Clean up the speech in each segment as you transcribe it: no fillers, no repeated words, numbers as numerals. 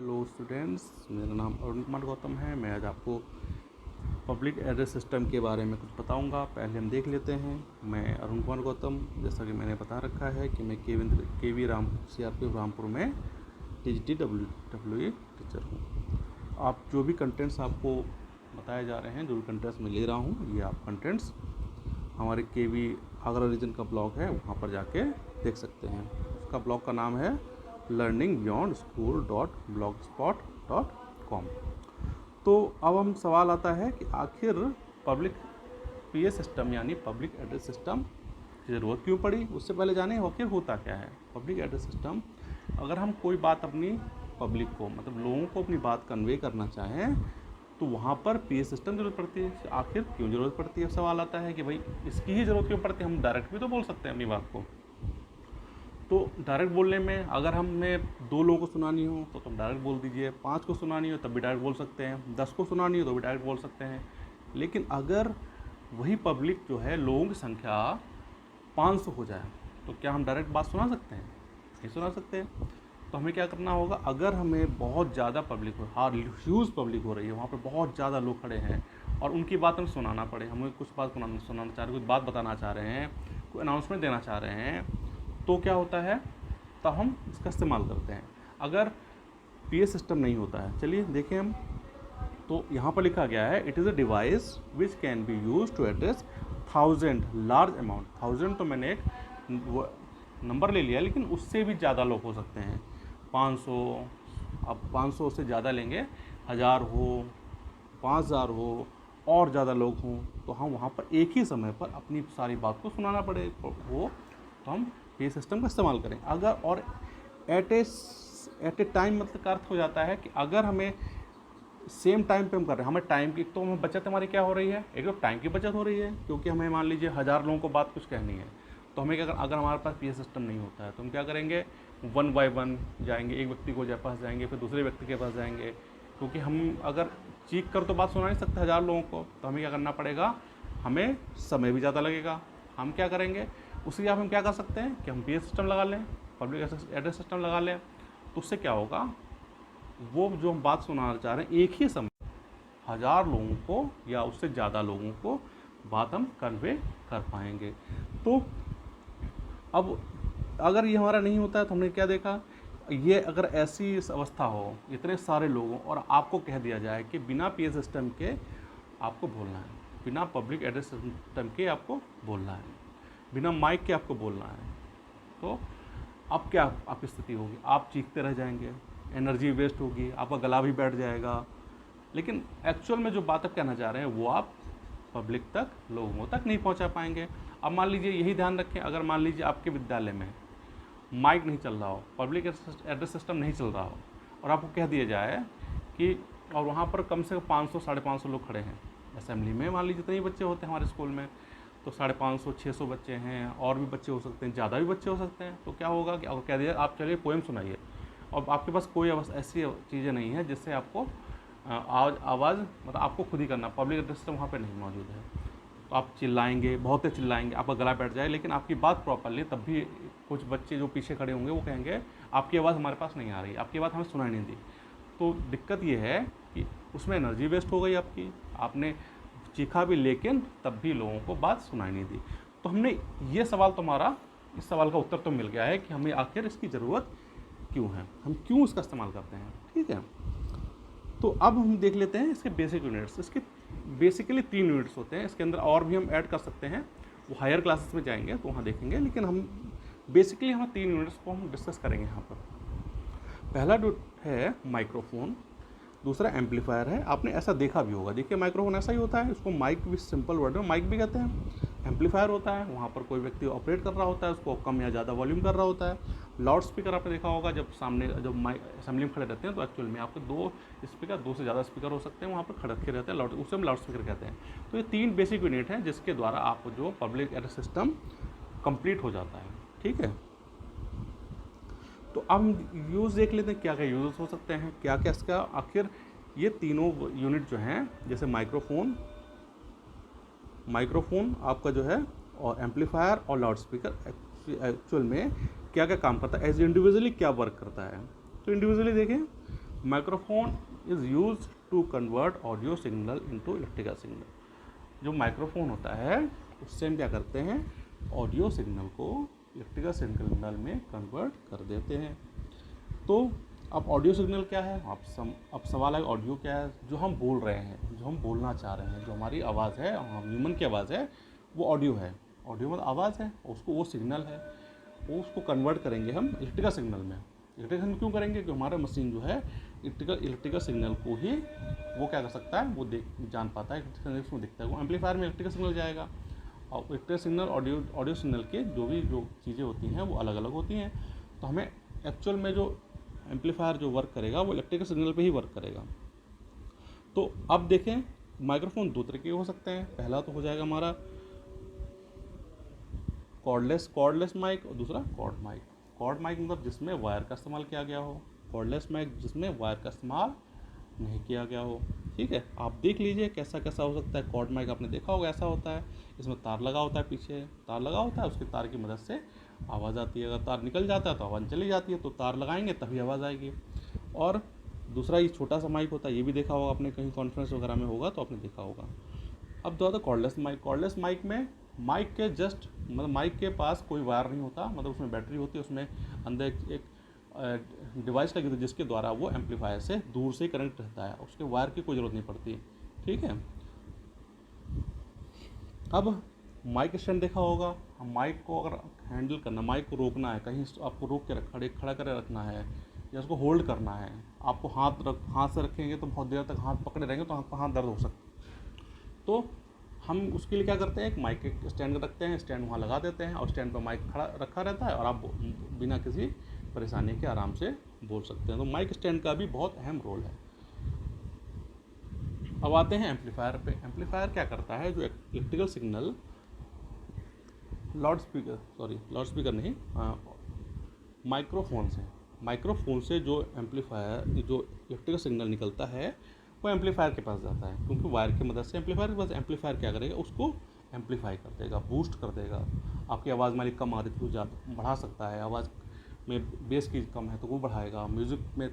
Hello students, मेरा नाम अरुण कुमार गौतम है। मैं आज आपको पब्लिक एड्रेस सिस्टम के बारे में कुछ बताऊंगा। पहले हम देख लेते हैं। मैं अरुण कुमार गौतम, जैसा कि मैंने बता रखा है कि मैं के वी राम CRPF रामपुर में TGT टीचर हूँ। आप जो भी कंटेंट्स आपको बताए जा रहे हैं, जो भी कंटेंट्स मैं ले रहा हूँ, ये आप कंटेंट्स हमारे KV आगरा रीजन का ब्लॉग है, वहाँ पर जाके देख सकते हैं। उसका ब्लॉग का नाम है learningbeyondschool.blogspot.com। तो अब हम सवाल आता है कि आखिर पब्लिक PA सिस्टम यानी पब्लिक एड्रेस सिस्टम की ज़रूरत क्यों पड़ी। उससे पहले जाने आखिर होता क्या है पब्लिक एड्रेस सिस्टम। अगर हम कोई बात अपनी पब्लिक को, मतलब लोगों को अपनी बात कन्वे करना चाहें, तो वहाँ पर PA सिस्टम ज़रूरत पड़ती है। आखिर क्यों ज़रूरत पड़ती है। सवाल आता है कि भाई इसकी ही ज़रूरत क्यों पड़ती है। हम डायरेक्ट भी तो बोल सकते हैं अपनी बात को। तो डायरेक्ट बोलने में अगर हमें 2 लोगों को सुनानी हो तो तुम डायरेक्ट बोल दीजिए, 5 को सुनानी हो तब भी डायरेक्ट बोल सकते हैं, 10 को सुनानी हो तो भी डायरेक्ट बोल सकते हैं। लेकिन अगर वही पब्लिक जो है, लोगों की संख्या 500 हो जाए तो क्या हम डायरेक्ट बात सुना सकते हैं? नहीं सुना सकते। तो हमें क्या करना होगा, अगर हमें बहुत ज़्यादा पब्लिक हो, ह्यूज पब्लिक हो रही है, वहाँ पर बहुत ज़्यादा लोग खड़े हैं और उनकी बात हमें सुनाना पड़े, हमें कुछ बात सुनाना चाह रहे हैं, कुछ बात बताना चाह रहे हैं, कोई अनाउंसमेंट देना चाह रहे हैं, तो क्या होता है, तब हम इसका इस्तेमाल करते हैं। अगर PA सिस्टम नहीं होता है, चलिए देखें हम। तो यहाँ पर लिखा गया है, it is a device which can be use to address 1000 large amount. 1000 तो मैंने एक नंबर ले लिया, लेकिन उससे भी ज़्यादा लोग हो सकते हैं। 500, अब 500 से ज़्यादा लेंगे, 1000 हो, 5000 हो और ज़्यादा लोग हों, तो हम वहाँ पर एक ही समय पर अपनी सारी बात को सुनाना पड़े हो, तो हम PA सिस्टम का इस्तेमाल करें। अगर और एट ए टाइम, मतलब का अर्थ हो जाता है कि अगर हमें सेम टाइम पे हम कर रहे हैं, हमें टाइम की, तो हमें बचत हमारी क्या हो रही है, एक तो टाइम की बचत हो रही है, क्योंकि हमें मान लीजिए 1000 लोगों को बात कुछ कहनी है, तो हमें क्या, अगर हमारे पास PA सिस्टम नहीं होता है तो हम क्या करेंगे, 1 बाय 1 जाएंगे, एक व्यक्ति को पास जाएंगे, फिर दूसरे व्यक्ति के पास जाएंगे, क्योंकि हम अगर चीख कर तो बात सुना नहीं सकते 1000 लोगों को, तो हमें क्या करना पड़ेगा, हमें समय भी ज़्यादा लगेगा। हम क्या करेंगे, उसी आप हम क्या कर सकते हैं कि हम PA सिस्टम लगा लें, पब्लिक एड्रेस सिस्टम लगा लें। तो उससे क्या होगा, वो जो हम बात सुनाना चाह रहे हैं, एक ही समय 1000 लोगों को या उससे ज़्यादा लोगों को बात हम कन्वे कर पाएंगे। तो अब अगर ये हमारा नहीं होता है तो हमने क्या देखा, ये अगर ऐसी अवस्था हो, इतने सारे लोगों, और आपको कह दिया जाए कि बिना PA सिस्टम के आपको बोलना है, बिना पब्लिक एड्रेस सिस्टम के आपको बोलना है, बिना माइक के आपको बोलना है, तो अब क्या आपकी स्थिति होगी, आप चीखते रह जाएंगे, एनर्जी वेस्ट होगी, आपका गला भी बैठ जाएगा। लेकिन एक्चुअल में जो बात आप कहना चाह रहे हैं वो आप पब्लिक तक, लोगों तक नहीं पहुंचा पाएंगे। अब मान लीजिए, यही ध्यान रखें, अगर मान लीजिए आपके विद्यालय में माइक नहीं चल रहा हो, पब्लिक एड्रेस सिस्टम नहीं चल रहा हो, और आपको कह दिया जाए कि, और वहाँ पर कम से कम 500 550 लोग खड़े हैं असेंबली में, मान लीजिए जितने ही बच्चे होते हैं हमारे स्कूल में, तो 550 600 बच्चे हैं, और भी बच्चे हो सकते हैं, ज़्यादा भी बच्चे हो सकते हैं। तो क्या होगा कि अगर कह दिया आप चलिए पोएम सुनाइए, और आपके पास कोई ऐसी चीज़ें नहीं है जिससे आपको आवाज़, मतलब आपको खुद ही करना, पब्लिक एड्रेस सिस्टम वहाँ पे नहीं मौजूद है, तो आप चिल्लाएंगे, बहुत तेज चिल्लाएंगे, आपका गला बैठ जाए, लेकिन आपकी बात प्रॉपरली, तब भी कुछ बच्चे जो पीछे खड़े होंगे वो कहेंगे आपकी आवाज़ हमारे पास नहीं आ रही, आपकी बात हमें सुनाई नहीं दी। तो दिक्कत ये है कि उसमें एनर्जी वेस्ट हो गई आपकी, आपने चीखा भी लेकिन तब भी लोगों को बात सुनाई नहीं दी। तो हमने ये सवाल, तुम्हारा इस सवाल का उत्तर तो मिल गया है कि हमें आखिर इसकी ज़रूरत क्यों है, हम क्यों इसका इस्तेमाल करते हैं। ठीक है, तो अब हम देख लेते हैं इसके बेसिक यूनिट्स। इसके बेसिकली 3 यूनिट्स होते हैं, इसके अंदर और भी हम ऐड कर सकते हैं, वो हायर क्लासेस में जाएंगे तो वहाँ देखेंगे, लेकिन हम बेसिकली हम 3 यूनिट्स को हम डिस्कस करेंगे यहाँ पर। पहला जो है माइक्रोफोन, दूसरा एम्पलीफायर है। आपने ऐसा देखा भी होगा, देखिए माइक्रोफोन ऐसा ही होता है, उसको माइक भी, सिंपल वर्ड में माइक भी कहते हैं। एम्पलीफायर होता है, वहाँ पर कोई व्यक्ति ऑपरेट कर रहा होता है, उसको कम या ज़्यादा वॉल्यूम कर रहा होता है। लाउड स्पीकर आपने देखा होगा, जब सामने जब माइक असेंबली में खड़े रहते हैं तो एक्चुअल में आपके 2 स्पीकर, 2 से ज़्यादा स्पीकर हो सकते हैं, वहाँ पर खड़े रहते हैं, लाउड, उसे हम लाउड स्पीकर कहते हैं। तो ये 3 बेसिक यूनिट हैं जिसके द्वारा आप जो पब्लिक एड्रेस सिस्टम कंप्लीट हो जाता है। ठीक है, तो अब हम यूज़ देख लेते हैं, क्या क्या यूज़ हो सकते हैं, क्या क्या इसका आखिर। ये तीनों यूनिट जो हैं, जैसे माइक्रोफोन आपका जो है, और एम्पलीफायर और लाउड स्पीकर, एक्चुअल में क्या क्या काम करता है, एज इंडिविजुअली क्या वर्क करता है। तो इंडिविजुअली देखें microphone is use to convert audio signal into electrical signal. जो माइक्रोफोन होता है उससे हम क्या करते हैं, ऑडियो सिग्नल को इलेक्ट्रिकल सिग्नल में कन्वर्ट कर देते हैं। तो अब ऑडियो सिग्नल क्या है, अब सवाल है ऑडियो क्या है, जो हम बोल रहे हैं, जो हम बोलना चाह रहे हैं, जो हमारी आवाज़ है, ह्यूमन की आवाज़ है, वो ऑडियो है। ऑडियो मतलब आवाज़ है, उसको वो सिग्नल है, वो उसको कन्वर्ट करेंगे हम इलेक्ट्रिकल सिग्नल में। इलेक्ट्रिकल सिग्नल क्यों करेंगे, क्योंकि हमारा मशीन जो है इलेक्ट्रिकल सिग्नल को ही वो क्या कर सकता है, वो जान पाता है, इलेक्ट्रिकल सिग्नल उसमें दिखता है, वो एम्पलीफायर में इलेक्ट्रिकल सिग्नल जाएगा। और इलेक्ट्रिकल सिग्नल ऑडियो सिग्नल के जो चीज़ें होती हैं वो अलग अलग होती हैं। तो हमें एक्चुअल में जो एम्पलीफायर जो वर्क करेगा वो इलेक्ट्रिकल सिग्नल पे ही वर्क करेगा। तो अब देखें, माइक्रोफोन दो तरह के हो सकते हैं। पहला तो हो जाएगा हमारा कॉर्डलेस माइक, और दूसरा कॉर्ड माइक। कॉर्ड माइक मतलब जिसमें वायर का इस्तेमाल किया गया हो, कॉर्डलेस माइक जिसमें वायर का इस्तेमाल नहीं किया गया हो। ठीक है, आप देख लीजिए कैसा कैसा हो सकता है। कॉर्ड माइक आपने देखा होगा, ऐसा होता है, इसमें तार लगा होता है, पीछे तार लगा होता है, उसके तार की मदद से आवाज़ आती है। अगर तार निकल जाता है तो आवाज़ चली जाती है, तो तार लगाएंगे तभी आवाज़ आएगी। और दूसरा ये छोटा सा माइक होता है, ये भी देखा होगा आपने, कहीं कॉन्फ्रेंस वगैरह में होगा तो आपने देखा होगा। अब दो आता कॉर्डलेस माइक। कॉर्डलेस माइक में माइक के जस्ट मतलब माइक के पास कोई वायर नहीं होता, मतलब उसमें बैटरी होती है, उसमें अंदर एक डिवाइस लगी होती है जिसके द्वारा वो एम्पलीफायर से दूर से कनेक्ट रहता है, उसके वायर की कोई ज़रूरत नहीं पड़ती। ठीक है, अब माइक स्टैंड देखा होगा। हम माइक को अगर हैंडल करना, माइक को रोकना है, कहीं आपको रोक के खड़ा कर रखना है या उसको होल्ड करना है, आपको हाथ से रखेंगे तो बहुत देर तक हाथ पकड़े रहेंगे तो आपका हाथ दर्द हो सकता है। तो हम उसके लिए क्या करते हैं, एक माइक के स्टैंड रखते हैं, स्टैंड वहाँ लगा देते हैं और स्टैंड पर माइक खड़ा रखा रहता है और आप बिना किसी परेशानी के आराम से बोल सकते हैं। तो माइक स्टैंड का भी बहुत अहम रोल है। अब आते हैं एम्पलीफायर पे। एम्पलीफायर क्या करता है, जो इलेक्ट्रिकल सिग्नल लाउड स्पीकर नहीं, माइक्रोफोन से जो इलेक्ट्रिकल सिग्नल निकलता है वो एम्पलीफायर के पास जाता है, क्योंकि वायर की मदद से एम्पलीफायर के पास, एम्पलीफायर क्या करेगा, उसको एम्पलीफाई कर देगा, बूस्ट कर देगा। आपकी आवाज़ मान ली कम आ रही थी तो बढ़ा सकता है, आवाज़ में बेस की कम है तो वो बढ़ाएगा, म्यूज़िक में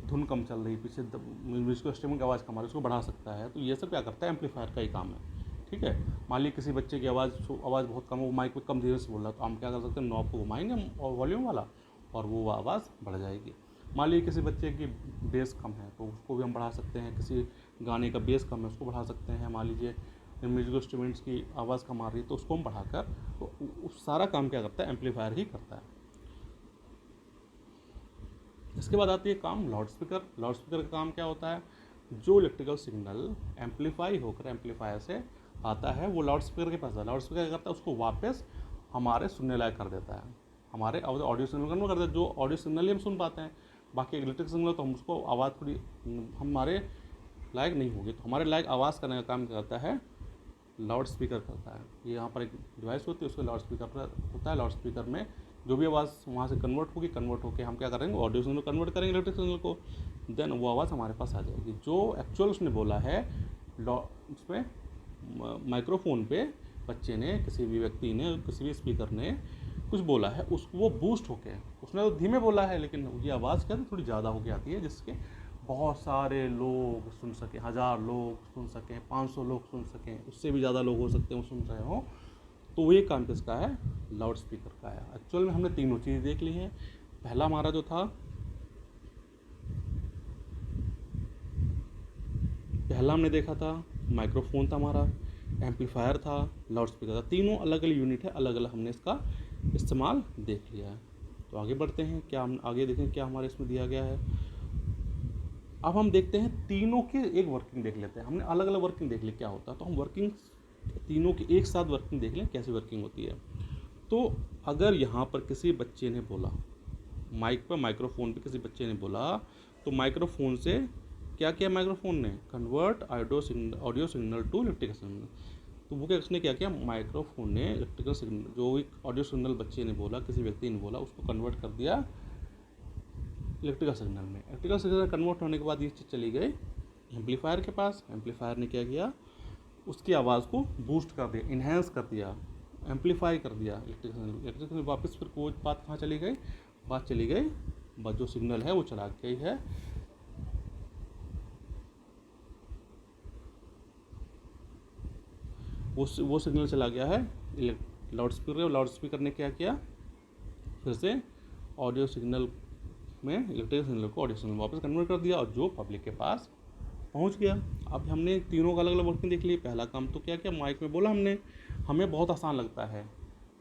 धुन कम चल रही, पीछे म्यूजिक स्ट्रीमिंग की आवाज़ कम आ रही है, उसको बढ़ा सकता है। तो ये सब क्या करता है, एम्पलीफायर का ही काम है। ठीक है, मान ली किसी बच्चे की आवाज़ बहुत कम है, वो माइक में कम धीरे से बोल रहा है, तो हम क्या कर सकते हैं, नॉब को घुमाएंगे वॉल्यूम वाला और वो आवाज़ बढ़ जाएगी। मान लीजिए किसी बच्चे की बेस कम है तो उसको भी हम बढ़ा सकते हैं, किसी गाने का बेस कम है उसको बढ़ा सकते हैं। मान लीजिए म्यूजिकल इंस्ट्रूमेंट्स की आवाज़ कम आ रही है तो उसको हम बढ़ाकर, तो उस सारा काम क्या करता है, एम्पलीफायर ही करता है। इसके बाद आती है काम लाउड स्पीकर। लाउड स्पीकर का काम क्या होता है, जो इलेक्ट्रिकल सिग्नल एम्पलीफाई होकर एम्पलीफायर से आता है वो लाउड स्पीकर के पास आता है। लाउड स्पीकर क्या करता है, उसको वापस हमारे सुनने लायक कर देता है, हमारे ऑडियो सिग्नल कन्वर्ट करता है। जो ऑडियो सिग्नल ही हम सुन पाते हैं, बाकी इलेक्ट्रिक सिग्नल तो हम उसको आवाज़ थोड़ी हमारे लायक नहीं होगी, तो हमारे लायक आवाज़ करने का काम करता है लाउड स्पीकर करता है। ये यहाँ पर एक डिवाइस होती है, उसको लाउड स्पीकर होता है। लाउड स्पीकर में जो भी आवाज़ वहाँ से कन्वर्ट होकर हम क्या करेंगे, ऑडियो सिग्नल कन्वर्ट करेंगे इलेक्ट्रिक सिग्नल को, देन वो आवाज़ हमारे पास आ जाएगी। जो एक्चुअल उसने बोला है उसमें माइक्रोफोन पे बच्चे ने, किसी भी व्यक्ति ने, किसी भी स्पीकर ने कुछ बोला है, उसको वो बूस्ट होके, उसने तो धीमे बोला है लेकिन ये आवाज़ क्या थोड़ी ज़्यादा होके आती है, जिसके बहुत सारे लोग सुन सकें, 1000 लोग सुन सकें, 500 लोग सुन सकें, उससे भी ज़्यादा लोग हो सकते हैं वो सुन रहे हों। तो ये काम किसका है, लाउड स्पीकर का है। एक्चुअल में हमने तीनों चीज़ देख ली हैं। पहला हमारा जो था, पहला हमने देखा था माइक्रोफोन था हमारा, एम्पलीफायर था, लाउड स्पीकर था। तीनों अलग अलग यूनिट है, अलग अलग हमने इसका इस्तेमाल देख लिया है। तो आगे बढ़ते हैं, क्या हम आगे देखें क्या हमारे इसमें दिया गया है। अब हम देखते हैं तीनों की एक वर्किंग देख लेते हैं। हमने अलग अलग वर्किंग देख ली क्या होता है, तो हम वर्किंग तीनों की एक साथ वर्किंग देख लें कैसी वर्किंग होती है। तो अगर यहाँ पर किसी बच्चे ने बोला, माइक पर माइक्रोफोन पे किसी बच्चे ने बोला, तो माइक्रोफोन से क्या किया, माइक्रोफोन ने convert audio signal to electrical signal. तो वो उसने क्या किया, माइक्रोफोन ने इलेक्ट्रिकल सिग्नल, जो एक ऑडियो सिग्नल बच्चे ने बोला, किसी व्यक्ति ने बोला, उसको कन्वर्ट कर दिया इलेक्ट्रिकल सिग्नल में। इलेक्ट्रिकल सिग्नल कन्वर्ट होने के बाद ये चीज़ चली गई एम्पलीफायर के पास। एम्पलीफायर ने क्या किया, उसकी आवाज़ को बूस्ट कर दिया, इन्हेंस कर दिया, एम्पलीफाई कर दिया इलेक्ट्रिकल सिग्नल। वापस फिर वो बात कहाँ चली गई, बात चली गई, जो सिग्नल है वो चला गई है वो सिग्नल चला गया है लाउड स्पीकर ने क्या किया, फिर से ऑडियो सिग्नल में इलेक्ट्रिकल सिग्नल को ऑडियो सिग्नल वापस कन्वर्ट कर दिया और जो पब्लिक के पास पहुंच गया। अब हमने तीनों का अलग अलग वर्किंग देख ली। पहला काम तो क्या किया, माइक में बोला हमने, हमें बहुत आसान लगता है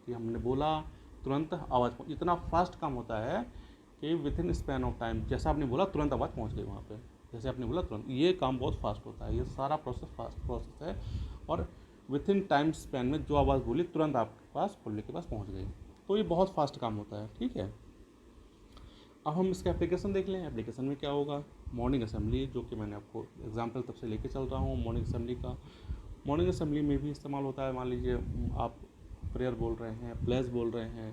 कि हमने बोला तुरंत आवाज़, इतना फास्ट काम होता है कि with in span of time, जैसा आपने बोला तुरंत आवाज़ पहुंच गई वहाँ पे, जैसे आपने बोला तुरंत, ये काम बहुत फास्ट होता है, ये सारा प्रोसेस फास्ट प्रोसेस है और विद इन टाइम स्पैन में जो आवाज़ बोली तुरंत आपके पास पब्लिक के पास पहुँच गई, तो ये बहुत फास्ट काम होता है। ठीक है, अब हम इसका एप्लीकेशन देख लें। एप्लीकेशन में क्या होगा, मॉर्निंग असेंबली, जो कि मैंने आपको एग्जांपल तब से लेके चल रहा हूँ मॉर्निंग असेंबली का। मॉर्निंग असेंबली में भी इस्तेमाल होता है। मान लीजिए आप प्रेयर बोल रहे हैं, प्लेस बोल रहे हैं,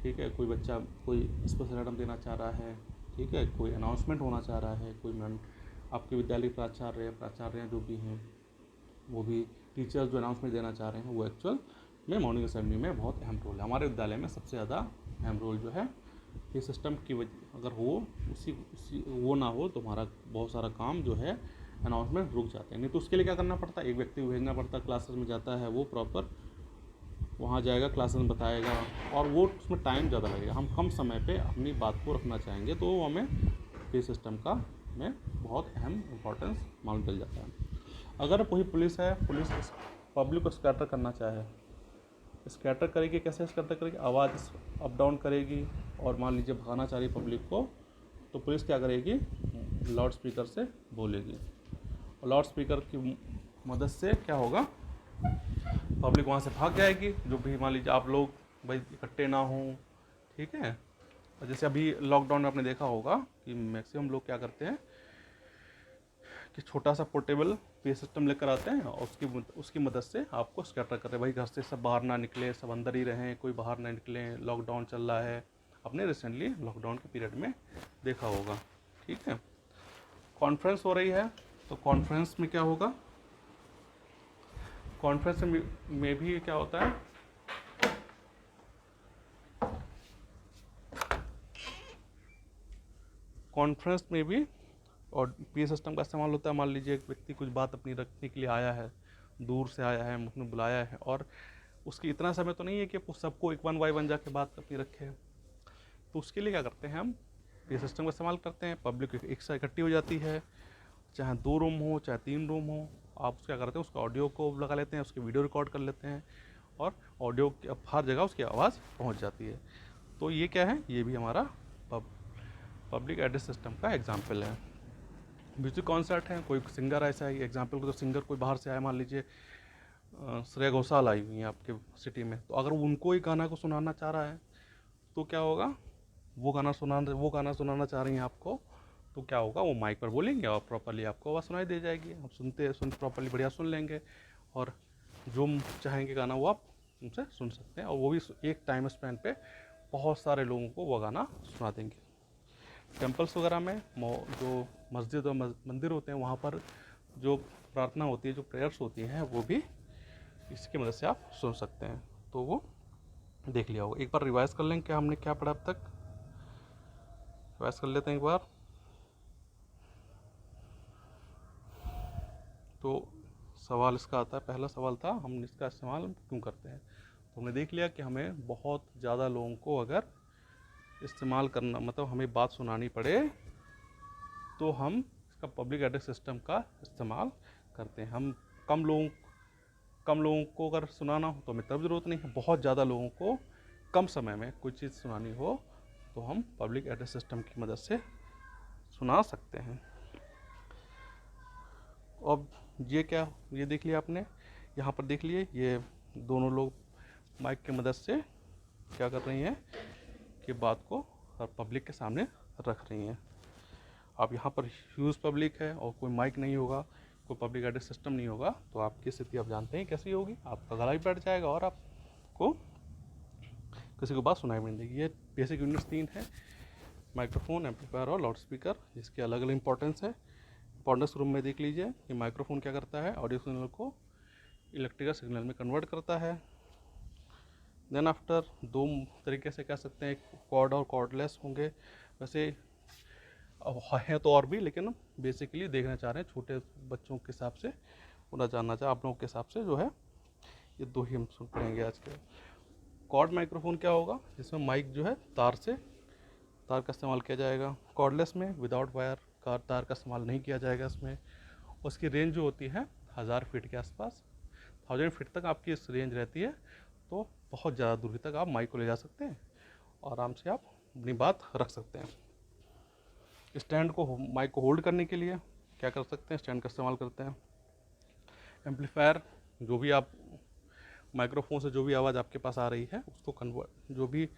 ठीक है, कोई बच्चा कोई स्पेशल आइटम देना चाह रहा है, ठीक है, कोई अनाउंसमेंट होना चाह रहा है, कोई आपके विद्यालय प्राचार्य जो भी हैं, वो भी टीचर्स जो अनाउंसमेंट देना चाह रहे हैं, वो एक्चुअल में मॉर्निंग असेंबली में बहुत अहम रोल है। हमारे विद्यालय में सबसे ज़्यादा अहम रोल जो है ये सिस्टम की वजह, अगर हो उसी वो ना हो तो हमारा बहुत सारा काम जो है अनाउंसमेंट रुक जाते हैं। नहीं तो उसके लिए क्या करना पड़ता है, एक व्यक्ति को भेजना पड़ता है, क्लासेस में जाता है, वो प्रॉपर वहाँ जाएगा, क्लासेस में बताएगा और वो उसमें टाइम ज़्यादा लगेगा। हम कम समय पे अपनी बात को रखना चाहेंगे तो हमें ये सिस्टम का में बहुत अहम इम्पोर्टेंस मालूम चल जाता है। अगर कोई पुलिस है, पुलिस पब्लिक को स्कैटर करना चाहे, स्कैटर करेगी, कैसे स्कैटर करेगी, आवाज़ अप डाउन करेगी और मान लीजिए भगाना चाह रही पब्लिक को, तो पुलिस क्या करेगी, लाउड स्पीकर से बोलेगी और लाउड स्पीकर की मदद से क्या होगा, पब्लिक वहाँ से भाग जाएगी। जो भी मान लीजिए आप लोग भाई इकट्ठे ना हों, ठीक है, और जैसे अभी लॉकडाउन में आपने देखा होगा कि मैक्सिमम लोग क्या करते हैं कि छोटा सा पोर्टेबल पे सिस्टम लेकर आते हैं और उसकी मदद से आपको स्कैटर कर रहे हैं, भाई घर से सब बाहर ना निकले, सब अंदर ही रहें, कोई बाहर ना निकले, लॉकडाउन चल रहा है। आपने रिसेंटली लॉकडाउन के पीरियड में देखा होगा। ठीक है, कॉन्फ्रेंस हो रही है, तो कॉन्फ्रेंस में क्या होगा, कॉन्फ्रेंस में भी क्या होता है, कॉन्फ्रेंस में भी और पी सिस्टम का इस्तेमाल होता है। मान लीजिए एक व्यक्ति कुछ बात अपनी रखने के लिए आया है, दूर से आया है, उसने बुलाया है और उसकी इतना समय तो नहीं है कि सबको एक वन बाय वन जाके बात अपनी रखे, तो उसके लिए क्या करते हैं, हम पी सिस्टम का इस्तेमाल करते हैं। पब्लिक एक साथ इकट्ठी हो जाती है, चाहे 2 रूम हो चाहे 3 रूम हो, आप क्या करते हैं, उसका ऑडियो को लगा लेते हैं, उसकी वीडियो रिकॉर्ड कर लेते हैं और ऑडियो हर जगह उसकी आवाज़ पहुँच जाती है। तो ये क्या है, ये भी हमारा पब्लिक एड्रेस सिस्टम का एग्जाम्पल है। म्यूजिक कॉन्सर्ट है, कोई सिंगर ऐसा है, एग्जाम्पल को तो सिंगर कोई बाहर से आया, मान लीजिए श्रेया घोषाल आई हुई हैं आपके सिटी में, तो अगर उनको ही गाना को सुनाना चाह रहा है तो क्या होगा, वो गाना सुनाना चाह रही हैं आपको, तो क्या होगा, वो माइक पर बोलेंगे और प्रॉपर्ली आपको आवाज़ सुनाई दे जाएगी, आप सुन प्रॉपर्ली बढ़िया सुन लेंगे और जो चाहेंगे गाना वो आप उनसे सुन सकते हैं और वो भी एक टाइम स्पैन पे बहुत सारे लोगों को वो गाना सुना देंगे। टेम्पल्स वगैरह में जो मस्जिद और मंदिर होते हैं, वहाँ पर जो प्रार्थना होती है, जो प्रेयर्स होती हैं, वो भी इसकी मदद से आप सुन सकते हैं। तो वो देख लिया होगा। एक बार रिवाइज कर लें, क्या हमने क्या पढ़ा अब तक, रिवाइज कर लेते हैं एक बार। तो सवाल इसका आता है, पहला सवाल था हम इसका इस्तेमाल क्यों करते हैं, तो हमने देख लिया कि हमें बहुत ज़्यादा लोगों को अगर इस्तेमाल करना, मतलब हमें बात सुनानी पड़े, तो हम इसका पब्लिक एड्रेस सिस्टम का इस्तेमाल करते हैं। हम कम लोगों को अगर सुनाना हो तो हमें तब ज़रूरत नहीं है, बहुत ज़्यादा लोगों को कम समय में कोई चीज़ सुनानी हो तो हम पब्लिक एड्रेस सिस्टम की मदद से सुना सकते हैं। अब ये देख लिया आपने, यहाँ पर देख लिए, ये दोनों लोग माइक की मदद से क्या कर रही हैं कि बात को पब्लिक के सामने रख रही हैं। अब यहाँ पर ह्यूज पब्लिक है और कोई माइक नहीं होगा, कोई पब्लिक एड्रेस सिस्टम नहीं होगा, तो आपकी स्थिति आप जानते हैं कैसी होगी, आपका गला ही बैठ जाएगा और आपको किसी को बात सुनाई नहीं देगी। ये बेसिक यूनिट्स 3 है, माइक्रोफोन, एम्पलीफायर और लाउड स्पीकर, जिसके अलग अलग इंपॉर्टेंस है। इंपॉर्टेंस रूम में देख लीजिए कि माइक्रोफोन क्या करता है, ऑडियो सिग्नल को इलेक्ट्रिकल सिग्नल में कन्वर्ट करता है। देन आफ्टर 2 तरीके से कह सकते हैं, कॉर्ड और कॉर्डलेस होंगे, वैसे हैं तो और भी, लेकिन बेसिकली देखना चाह रहे हैं छोटे बच्चों के हिसाब से, पूरा जानना चाह आप लोगों के हिसाब से जो है ये दो ही हम सुन पढ़ेंगे आज के। कॉर्ड माइक्रोफोन क्या होगा, जिसमें माइक जो है तार का इस्तेमाल किया जाएगा। कॉर्डलेस में विदाउट वायर का तार का इस्तेमाल नहीं किया जाएगा इसमें। उसकी रेंज जो होती है 1000 फीट के आसपास, 1000 फीट तक आपकी इस रेंज रहती है। तो बहुत ज़्यादा दूरी तक आप माइक को ले जा सकते हैं और आराम से आप अपनी बात रख सकते हैं। स्टैंड को माइक को होल्ड करने के लिए क्या कर सकते हैं, स्टैंड का इस्तेमाल करते हैं। एम्पलीफायर, जो भी आप माइक्रोफोन से जो भी आवाज़ आपके पास आ रही है उसको कन्वर्ट, जो भी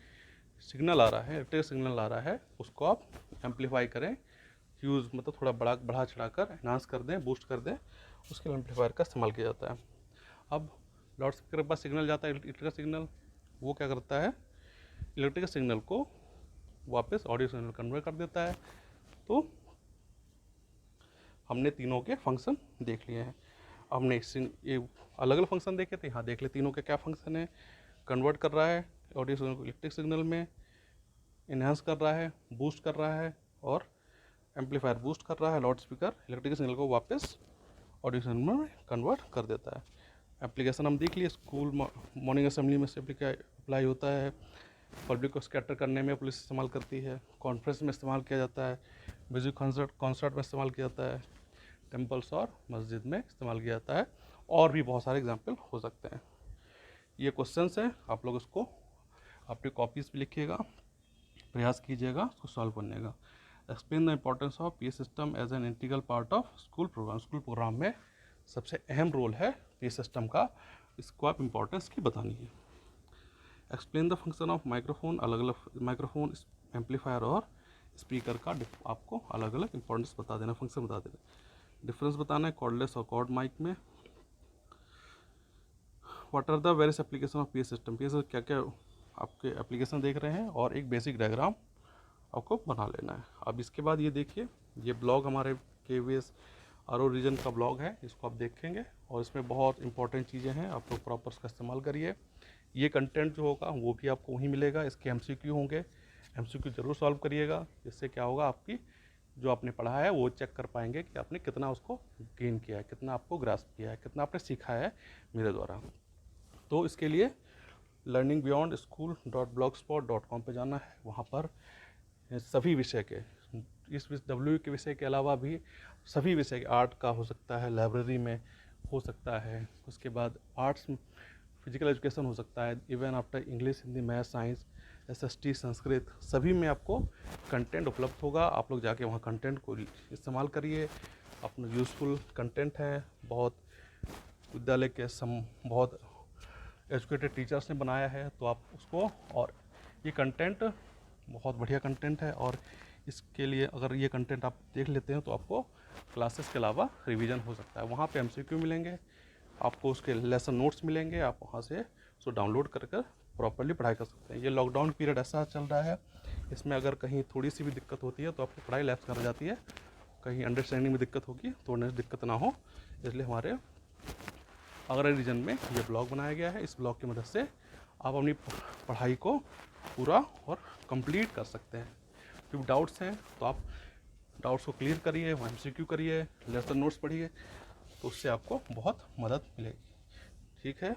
सिग्नल आ रहा है, इलेक्ट्रिक सिग्नल आ रहा है, उसको आप एम्पलीफाई करें। यूज़ मतलब थोड़ा बढ़ा चढ़ा कर एनहांस कर दें, बूस्ट कर दें, उसके लिए एम्पलीफायर का इस्तेमाल किया जाता है। अब लाउड स्पीकर के पास सिग्नल जाता है, इलेक्ट्रिकल सिग्नल, वो क्या करता है, इलेक्ट्रिकल सिग्नल को वापस ऑडियो सिग्नल कन्वर्ट कर देता है। तो हमने तीनों के फंक्शन देख लिए हैं। हमने ये अलग अलग फंक्शन देखे थे, यहाँ देख ले तीनों के क्या फंक्शन है। कन्वर्ट कर रहा है ऑडियो सिग्नल को इलेक्ट्रिक सिग्नल में, इन्हांस कर रहा है, बूस्ट कर रहा है, और एम्पलीफायर बूस्ट कर रहा है, लाउड स्पीकर इलेक्ट्रिक सिग्नल को वापस ऑडियो सिग्नल में कन्वर्ट कर देता है। एप्लीकेशन हम देख लिए, स्कूल मॉर्निंग असेंबली में से अप्लाई होता है, पब्लिक को स्कैटर करने में पुलिस इस्तेमाल करती है, कॉन्फ्रेंस में इस्तेमाल किया जाता है, म्यूजिक कॉन्सर्ट में इस्तेमाल किया जाता है, टेम्पल्स और मस्जिद में इस्तेमाल किया जाता है, और भी बहुत सारे एग्जाम्पल हो सकते हैं। ये क्वेश्चंस हैं, आप लोग इसको अपनी कॉपीज़ पे लिखिएगा, प्रयास कीजिएगा उसको सॉल्व करने का। Explain the importance of PA system as an integral part of school program. School program में सबसे अहम रोल है पीए सिस्टम का, इसको आप इम्पोर्टेंस की बतानी है। Explain the function of microphone, अलग अलग माइक्रोफोन, एम्पलीफायर और स्पीकर का आपको अलग अलग इंपॉर्टेंस बता देना, फंक्शन बता देना। डिफरेंस बताना है कॉर्डलेस और कॉर्ड माइक में। What are the various application of PA system, PA system क्या क्या आपके एप्लीकेशन देख रहे हैं, और एक बेसिक डायग्राम आपको बना लेना है। अब इसके बाद ये देखिए, ये ब्लॉग हमारे KVS RO रीजन का ब्लॉग है, इसको आप देखेंगे और इसमें बहुत इंपॉर्टेंट चीज़ें हैं, आप लोग प्रॉपर उसका इस्तेमाल करिए। ये कंटेंट जो होगा वो भी आपको वहीं मिलेगा, इसके MCQ होंगे, MCQ जरूर सॉल्व करिएगा। इससे क्या होगा, आपकी जो आपने पढ़ा है वो चेक कर पाएंगे कि आपने कितना उसको गेन किया है, कितना आपको ग्रास्प किया है, कितना आपने सीखा है मेरे द्वारा। तो इसके लिए learningbeyondschool.blogspot.com पे जाना है, वहाँ पर सभी विषय के, इस WE के विषय के अलावा भी सभी विषय के, आर्ट का हो सकता है, लाइब्रेरी में हो सकता है, उसके बाद आर्ट्स फिजिकल एजुकेशन हो सकता है, even after English, Hindi, math, science, SST, Sanskrit, सभी में आपको कंटेंट उपलब्ध होगा। आप लोग जाके वहाँ कंटेंट को इस्तेमाल करिए, अपना यूज़फुल कंटेंट है, बहुत विद्यालय के बहुत एजुकेटेड टीचर्स ने बनाया है, तो आप उसको, और ये कंटेंट बहुत बढ़िया कंटेंट है, और इसके लिए अगर ये कंटेंट आप देख लेते हैं तो आपको क्लासेस के अलावा रिवीजन हो सकता है। वहाँ पे MCQ मिलेंगे, आपको उसके लेसन नोट्स मिलेंगे, आप वहाँ से उसको डाउनलोड कर प्रॉपर्ली पढ़ाई कर सकते हैं। ये लॉकडाउन पीरियड ऐसा चल रहा है, इसमें अगर कहीं थोड़ी सी भी दिक्कत होती है तो आपकी पढ़ाई लैप्स कर जाती है, कहीं अंडरस्टैंडिंग में दिक्कत होगी तो उन्हें दिक्कत ना हो, इसलिए हमारे आगरा रीजन में ये ब्लॉग बनाया गया है। इस ब्लॉग की मदद से आप अपनी पढ़ाई को पूरा और कंप्लीट कर सकते हैं। फिर डाउट्स हैं तो आप डाउट्स को क्लियर करिए, MCQ करिए, लेसन नोट्स पढ़िए, तो उससे आपको बहुत मदद मिलेगी। ठीक है।